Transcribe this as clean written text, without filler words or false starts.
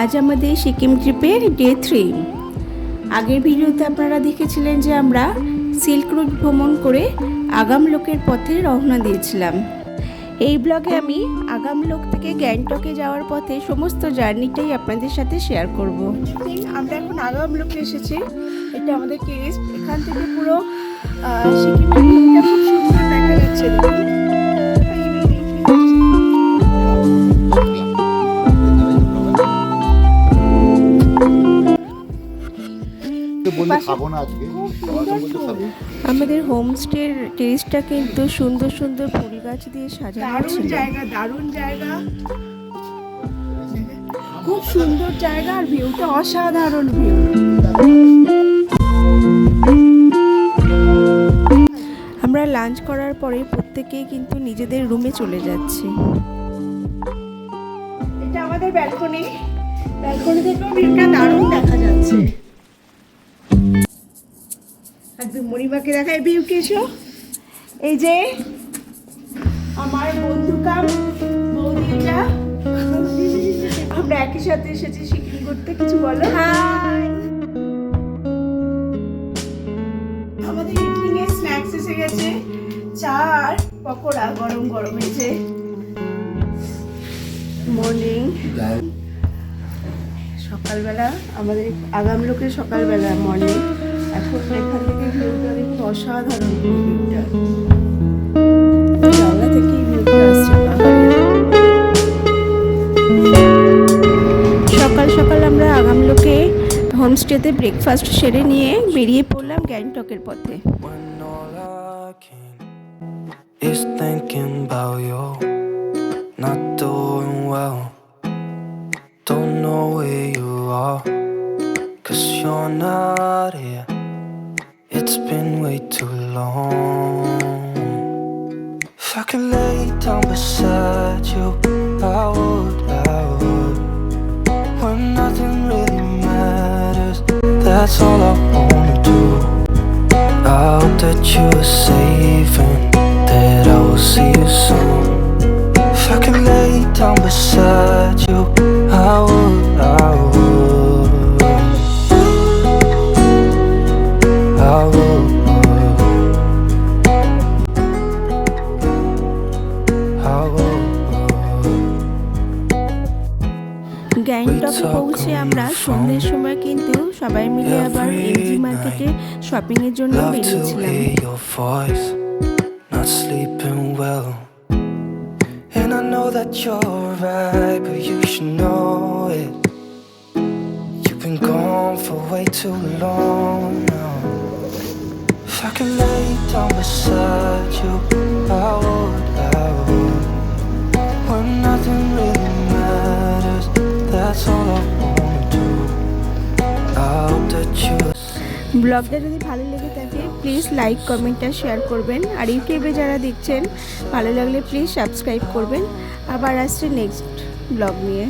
আজ আমাদের সিকিম ট্রিপের ডে 3। আগের ভিডিওতে আপনারা দেখেছিলেন যে আমরা সিল্ক রুট ভ্রমণ করে আগামলোকের পথে রওনা দিয়েছিলাম। এই ব্লগে আমি আগামলোক থেকে গ্যাংটকে যাওয়ার পথে সমস্ত জার্নিটাই আপনাদের সাথে শেয়ার করব। আমরা এখন আগামলোকে এসেছি। এটা আমাদের টেরেস। এখান থেকে পুরো সিকিমের ভিউটা খুব সুন্দর দেখা যাচ্ছে। আমাদের হোমস্টের টেরেসটা কিন্তু সুন্দর সুন্দর ফুল গাছ দিয়ে সাজানো ছিল। দারুণ জায়গা, খুব সুন্দর জায়গা আর ভিউটা অসাধারণ ভিউ। আমরা লাঞ্চ করার পরে প্রত্যেকেই কিন্তু নিজেদের রুমে চলে যাচ্ছি। এটা আমাদের ব্যালকনি। ব্যালকনি থেকেও ভিউটা দারুণ দেখা যাচ্ছে। একদম মণিমাকে দেখায় ভিউ কেছো। এই যে আমার বন্ধু কাম বৌদিটা, আমরা একই সাথে এসেছি সিকিম ঘুরতে। কিছু বলো? হাই। আমাদের ইভিনিং এর স্ন্যাক্স এসে গেছে, চা আর পকোড়া গরম গরম। এই যে মর্নিং সকালবেলা, আমাদের আগামলোকের সকালবেলা মর্নিং। এখন এখান থেকে ভিউটা দেখুন, অসাধারণ ভিউটা। জানলা থেকেই ভিউটা আসছে। সকাল সকাল আমরা আগামলোকে হোমস্টেতে ব্রেকফাস্ট সেরে নিয়ে বেরিয়ে পড়লাম গ্যাংটকের পথে। It's been way too long. If I could lay down beside you, I would. When nothing really matters, that's all I wanna do. I hope that you are safe and that I will see you soon. If I could lay down beside you, I would. গ্যাংটকে পৌঁছে আমরা সন্ধ্যের সময় কিন্তু সবাই মিলে আবার MG মার্কেটে শপিং এর জন্য বেরিয়েছিলাম। Not sleeping well, and I know that you're right, but you should know it. You've been gone for way too long now. If I could lay down beside you, I would. When nothing really matters, that's all I wanna do. I hope that you. ব্লগটা যদি ভালো লেগে থাকে please like, comment আর share করবেন। আর ইউটিউবে যারা দেখছেন ভালো লাগলে প্লিজ সাবস্ক্রাইব করবেন। আবার আসছে নেক্সট ব্লগ নিয়ে।